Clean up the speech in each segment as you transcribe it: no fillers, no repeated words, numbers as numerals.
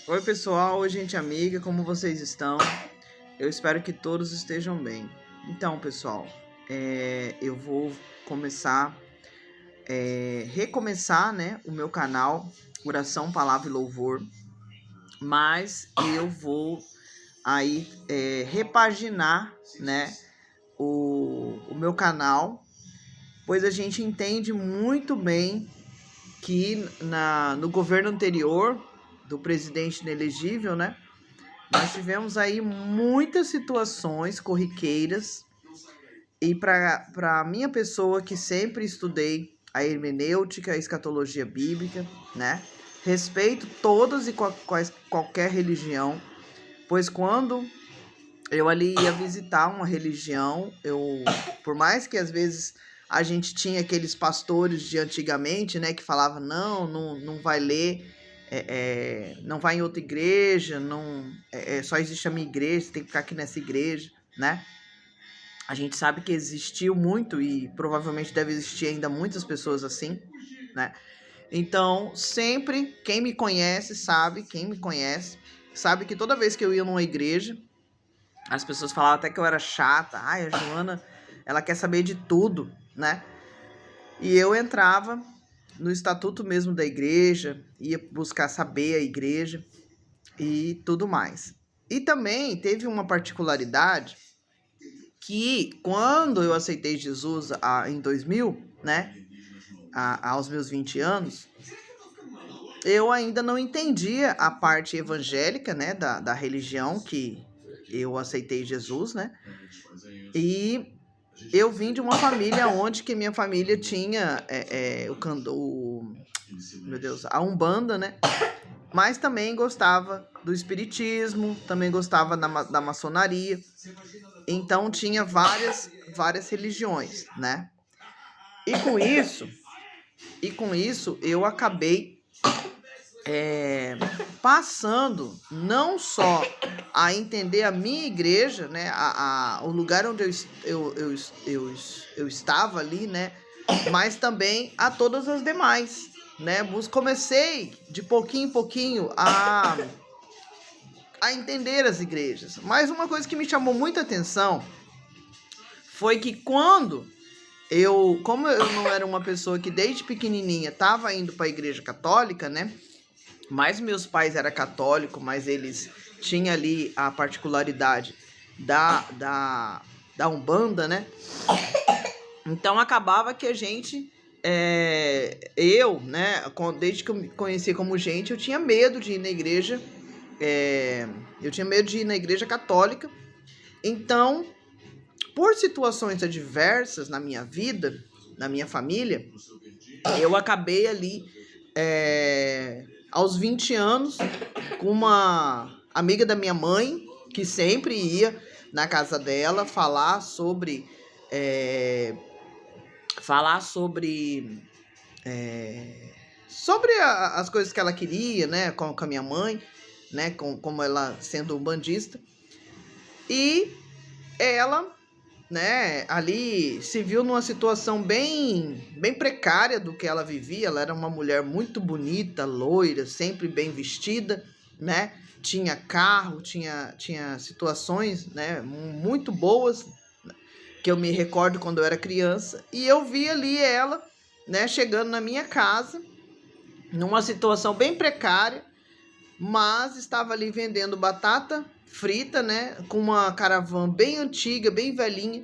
Oi pessoal, oi gente amiga, como vocês estão? Eu espero que todos estejam bem. Então pessoal, eu vou recomeçar, né, o meu canal Oração, Palavra e Louvor, mas eu vou aí repaginar, né, o meu canal, pois a gente entende muito bem que no governo anterior do presidente inelegível, né, nós tivemos aí muitas situações corriqueiras e para a minha pessoa que sempre estudei a hermenêutica, a escatologia bíblica, né? Respeito todas e qualquer religião, pois quando eu ali ia visitar uma religião, por mais que às vezes a gente tinha aqueles pastores de antigamente, né, que falavam, não vai ler, não vai em outra igreja, só existe a minha igreja, você tem que ficar aqui nessa igreja, né? A gente sabe que existiu muito e provavelmente deve existir ainda muitas pessoas assim, né? Então, sempre, quem me conhece, sabe que toda vez que eu ia numa igreja, as pessoas falavam até que eu era chata. Ai, a Joana, ela quer saber de tudo, né? E eu entrava no estatuto mesmo da igreja, ia buscar saber a igreja e tudo mais. E também teve uma particularidade que quando eu aceitei Jesus em 2000, né, aos meus 20 anos, eu ainda não entendia a parte evangélica, né, da religião que eu aceitei Jesus, né? E eu vim de uma família onde que minha família tinha meu Deus, a Umbanda, né? Mas também gostava do espiritismo, também gostava da maçonaria. Então tinha várias religiões, né? E com isso eu acabei passando não só a entender a minha igreja, né, o lugar onde eu estava ali, né, mas também a todas as demais, né. Comecei de pouquinho em pouquinho a entender as igrejas. Mas uma coisa que me chamou muita atenção foi que como eu não era uma pessoa que desde pequenininha estava indo para a igreja católica, né? Mas meus pais eram católicos, mas eles tinham ali a particularidade da Umbanda, né? Então acabava que a gente, né, desde que eu me conheci como gente, eu tinha medo de ir na igreja, eu tinha medo de ir na igreja católica. Então, por situações adversas na minha vida, na minha família, eu acabei ali, aos 20 anos, com uma amiga da minha mãe, que sempre ia na casa dela falar sobre as coisas que ela queria, né, com a minha mãe, né, como ela sendo umbandista. E ela, né, ali se viu numa situação bem precária do que ela vivia. Ela era uma mulher muito bonita, loira, sempre bem vestida, né? Tinha carro, tinha situações, né, muito boas, que eu me recordo quando eu era criança. E eu vi ali ela, né, chegando na minha casa, numa situação bem precária, mas estava ali vendendo batata frita, né, com uma caravana bem antiga, bem velhinha,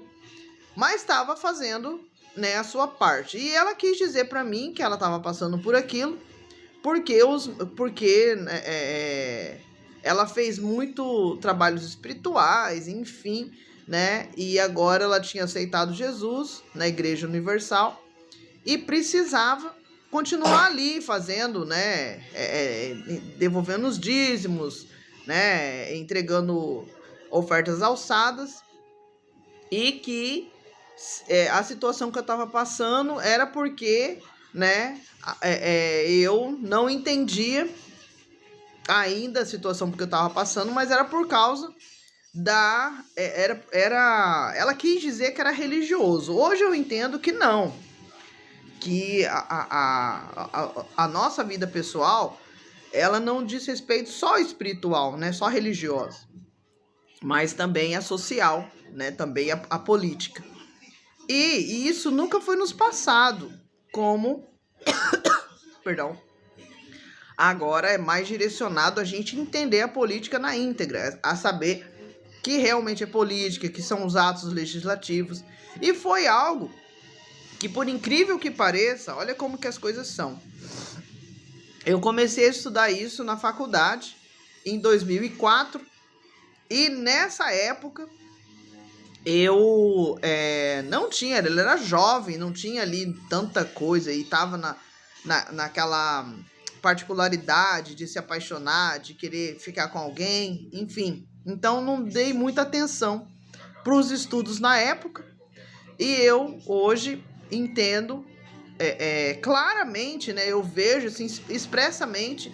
mas estava fazendo, né, a sua parte. E ela quis dizer para mim que ela estava passando por aquilo porque ela fez muito trabalhos espirituais, enfim, né? E agora ela tinha aceitado Jesus na Igreja Universal e precisava continuar ali fazendo, né? Devolvendo os dízimos, né? Entregando ofertas alçadas, e que a situação que eu estava passando era porque, né, eu não entendia ainda a situação porque eu estava passando, mas era por causa ela quis dizer que era religioso. Hoje eu entendo que não, que a nossa vida pessoal ela não diz respeito só espiritual, né, só religiosa, mas também a social, né, também a política. E isso nunca foi nos passado como, perdão, agora é mais direcionado a gente entender a política na íntegra, a saber que realmente é política, que são os atos legislativos. E foi algo que, por incrível que pareça, olha como que as coisas são. Eu comecei a estudar isso na faculdade em 2004 e nessa época eu não tinha, ele era jovem, não tinha ali tanta coisa e estava naquela particularidade de se apaixonar, de querer ficar com alguém, enfim. Então não dei muita atenção para os estudos na época e eu hoje entendo claramente, né? Eu vejo assim, expressamente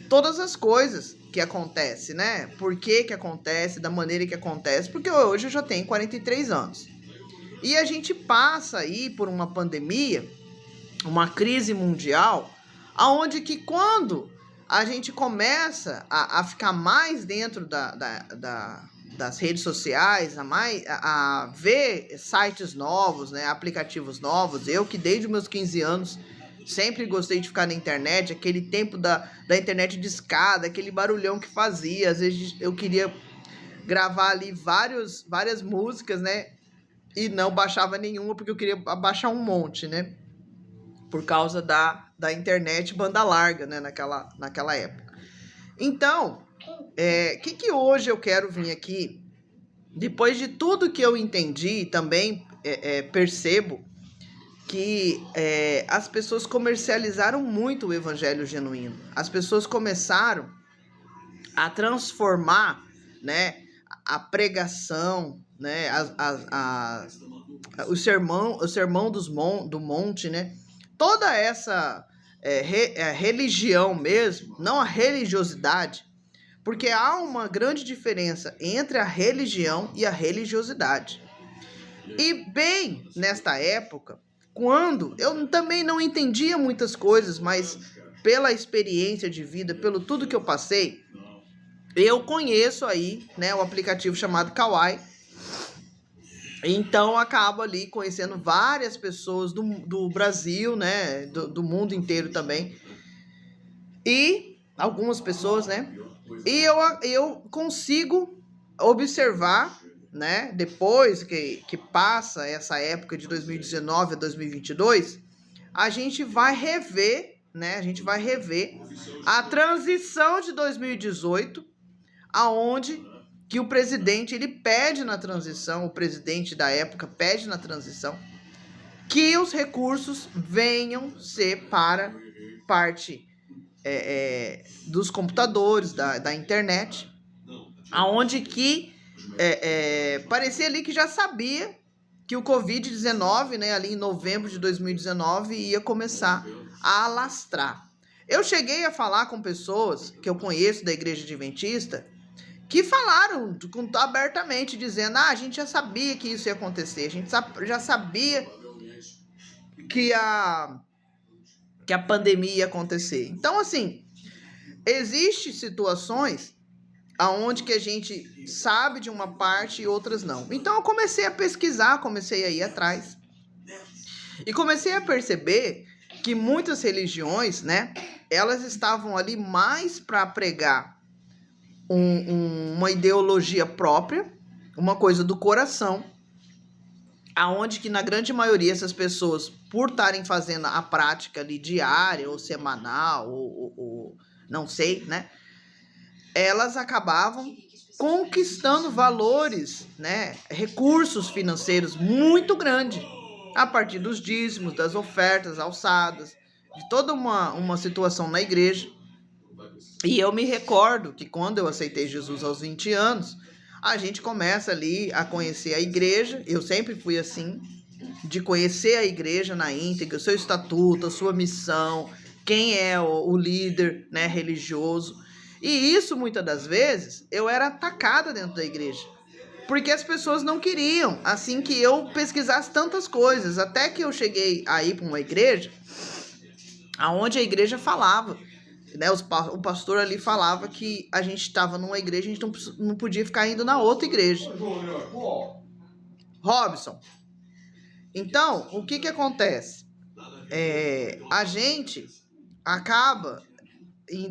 todas as coisas que acontecem, né? Por que acontece, da maneira que acontece, porque hoje eu já tenho 43 anos. E a gente passa aí por uma pandemia, uma crise mundial, aonde que quando a gente começa a ficar mais dentro das redes sociais, a ver sites novos, né, aplicativos novos, eu que desde os meus 15 anos sempre gostei de ficar na internet, aquele tempo da internet de escada, aquele barulhão que fazia, às vezes eu queria gravar ali várias músicas, né, e não baixava nenhuma porque eu queria baixar um monte, né, por causa da internet banda larga, né, naquela época. Então, que hoje eu quero vir aqui, depois de tudo que eu entendi, também percebo que as pessoas comercializaram muito o evangelho genuíno. As pessoas começaram a transformar, né, a pregação, né, o sermão do monte, né, toda essa religião mesmo, não a religiosidade, porque há uma grande diferença entre a religião e a religiosidade. E bem nesta época, quando eu também não entendia muitas coisas, mas pela experiência de vida, pelo tudo que eu passei, eu conheço aí, né, o aplicativo chamado Kawai. Então, acabo ali conhecendo várias pessoas do Brasil, né, do mundo inteiro também. E algumas pessoas, né, e eu consigo observar, né, depois que passa essa época de 2019 a 2022, a gente vai rever, né, a transição de 2018, aonde que o presidente, ele pede na transição, o presidente da época pede na transição, que os recursos venham ser para parte dos computadores, da internet, aonde que parecia ali que já sabia que o Covid-19, né, ali em novembro de 2019, ia começar a alastrar. Eu cheguei a falar com pessoas que eu conheço da Igreja Adventista, que falaram abertamente, dizendo, a gente já sabia que isso ia acontecer, a gente já sabia que a pandemia ia acontecer. Então, assim, existem situações aonde que a gente sabe de uma parte e outras não. Então, eu comecei a pesquisar, comecei a ir atrás. E comecei a perceber que muitas religiões, né, elas estavam ali mais para pregar uma ideologia própria, uma coisa do coração, aonde que na grande maioria essas pessoas, por estarem fazendo a prática ali diária ou semanal ou não sei, né, elas acabavam conquistando valores, né, recursos financeiros muito grandes a partir dos dízimos, das ofertas alçadas, de toda uma situação na igreja. E eu me recordo que quando eu aceitei Jesus aos 20 anos, a gente começa ali a conhecer a igreja. Eu sempre fui assim, de conhecer a igreja na íntegra, o seu estatuto, a sua missão, quem é o líder, né, religioso. E isso, muitas das vezes, eu era atacada dentro da igreja, porque as pessoas não queriam, assim, que eu pesquisasse tantas coisas, até que eu cheguei aí para uma igreja, aonde a igreja falava né, o pastor ali falava que a gente estava numa igreja, a gente não podia ficar indo na outra igreja. Robson. Então, o que acontece? A gente acaba em